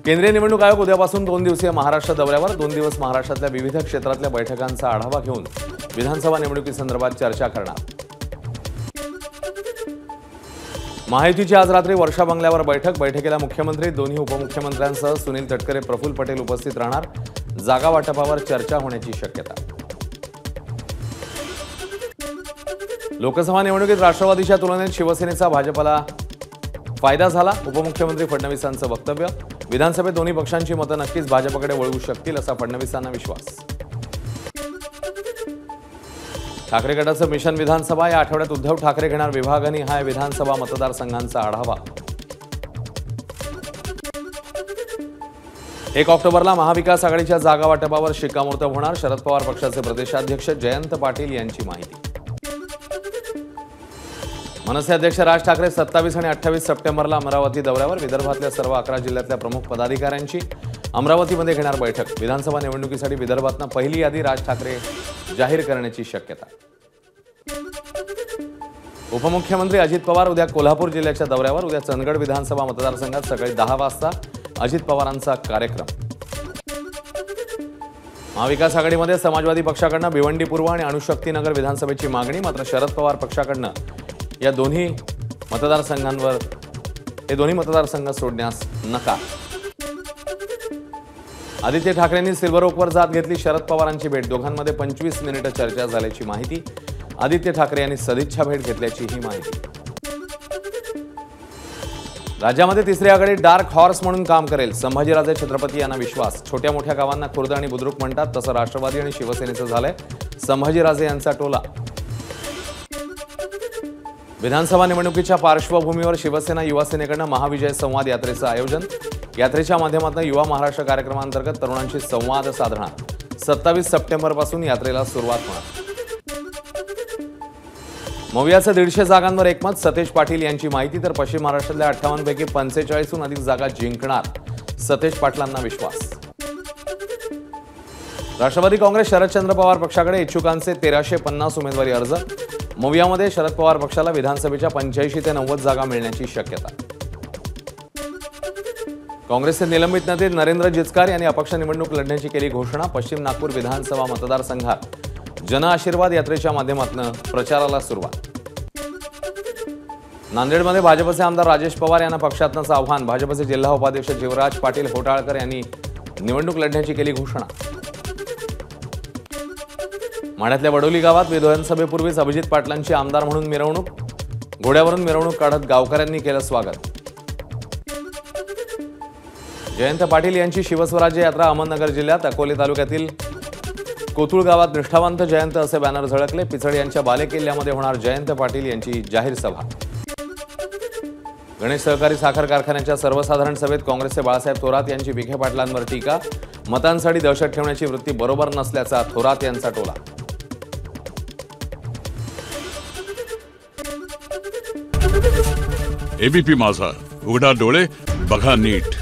केंद्रीय निवडणूक आयोग उद्यापासून 2 दिवसीय महाराष्ट्र दौऱ्यावर 2 दिवस महाराष्ट्रातल्या विविध क्षेत्रातल्या बैठकांचा आढावा घेऊन विधानसभा निवडणुकीसंदर्भात चर्चा करणार। महायुतीची आज रात्री वर्षा बंगल्यावर बैठकीला मुख्यमंत्री, दोन्ही उपमुख्यमंत्र्यांसह सुनील तटकरे, प्रफुल्ल पटेल उपस्थित राहणार। जागा वाटपावर चर्चा होण्याची शक्यता। लोकसभा निवडणुकीत राष्ट्रवादीच्या तुलनेत शिवसेनेचा भाजपला फायदा झाला, उपमुख्यमंत्री फडणवीसांचं वक्तव्य। विधानसभेत दोन्ही पक्षांची मतं नक्कीच भाजपकडे वळू शकतील असा फडणवीसांना विश्वास। ठाकरे गटाचं मिशन विधानसभा, या आठवड्यात उद्धव ठाकरे घेणार विभागनिहाय विधानसभा मतदारसंघांचा आढावा। 1 ऑक्टोबरला महाविकास आघाडीच्या जागा वाटपावर शिक्कामोर्तब होणार, शरद पवार पक्षाचे प्रदेशाध्यक्ष जयंत पाटील यांची माहिती। मनसे अध्यक्ष राज ठाकरे 27 आणि 28 सप्टेंबरला अमरावती दौऱ्यावर, विदर्भातल्या सर्व 11 जिल्ह्यातल्या प्रमुख पदाधिकाऱ्यांची अमरावतीमध्ये घेणार बैठक। विधानसभा निवडणुकीसाठी विदर्भातनं पहिली यादी राज ठाकरे जाहीर करण्याची शक्यता। उपमुख्यमंत्री अजित पवार उद्या कोल्हापूर जिल्ह्याच्या दौऱ्यावर, उद्या चंदगड विधानसभा मतदारसंघात सकाळी 10 वाजता अजित पवारांचा कार्यक्रम। महाविकास आघाडीमध्ये समाजवादी पक्षाकडनं भिवंडी पूर्व आणि अणुशक्तीनगर विधानसभेची मागणी, मात्र शरद पवार पक्षाकडनं या दोन्ही मतदारसंघ सोडण्यास नकार। आदित्य ठाकरेंनी सिल्वर ओकवर जात घेतली, शरद पवारांची भेट, दोघांमध्ये 25 मिनिटं चर्चा झाल्याची माहिती। आदित्य ठाकरे यांनी सदिच्छा भेट घेतल्याची ही माहिती। राज्यामध्ये तिसरी आघाडी डार्क हॉर्स म्हणून काम करेल, संभाजीराजे छत्रपती यांना विश्वास। छोट्या मोठ्या गावांना खुर्द आणि बुद्रुक म्हणतात, तसं राष्ट्रवादी आणि शिवसेनेचं झालंय, संभाजीराजे यांचा टोला। विधानसभा निवडणुकीच्या पार्श्वभूमीवर शिवसेना युवासेनेकडनं महाविजय संवाद यात्रेचं आयोजन। यात्रेच्या माध्यमातून युवा महाराष्ट्र कार्यक्रमांतर्गत तरुणांशी संवाद साधणार। 27 सप्टेंबरपासून यात्रेला सुरुवात होणार। मवियाचं 150 जागांवर एकमत, सतेज पाटील यांची माहिती। तर पश्चिम महाराष्ट्रातल्या 58 पैकी 45हून अधिक जागा जिंकणार, सतेज पाटलांना विश्वास। राष्ट्रवादी काँग्रेस शरदचंद्र पवार पक्षाकडे इच्छुकांचे 1350 उमेदवारी अर्ज। मवियामध्ये शरद पवार पक्षाला विधानसभेच्या 85 ते 90 जागा मिळण्याची शक्यता। काँग्रेसचे निलंबित नेते नरेंद्र जिचकार यांनी अपक्ष निवडणूक लढण्याची केली घोषणा। पश्चिम नागपूर विधानसभा मतदारसंघात जन आशीर्वाद यात्रेच्या माध्यमातून प्रचाराला सुरुवात। नांदेडमध्ये भाजपचे आमदार राजेश पवार यांना पक्षातनंच आव्हान, भाजपचे जिल्हा उपाध्यक्ष जीवराज पाटील होटाळकर यांनी निवडणूक लढण्याची केली घोषणा। माढ्यातल्या वडोली गावात विधानसभेपूर्वीच अभिजित पाटलांची आमदार म्हणून मिरवणूक, घोड्यावरून मिरवणूक काढत गावकऱ्यांनी केलं स्वागत। जयंत पाटील यांची शिवस्वराज्य यात्रा अहमदनगर जिल्ह्यात, अकोले तालुक्यातील कोथुळ गावात निष्ठावंत जयंत असे बॅनर झळकले। पिचड यांच्या बालेकिल्ल्यामध्ये होणार जयंत पाटील यांची जाहीर सभा। गणेश सहकारी साखर कारखान्याच्या सर्वसाधारण सभेत काँग्रेसचे बाळासाहेब थोरात यांची विखे पाटलांवर टीका, मतांसाठी दहशत ठेवण्याची वृत्ती बरोबर नसल्याचा थोरात यांचा टोला। एबीपी माझा, उघडा डोळे बघा नीट।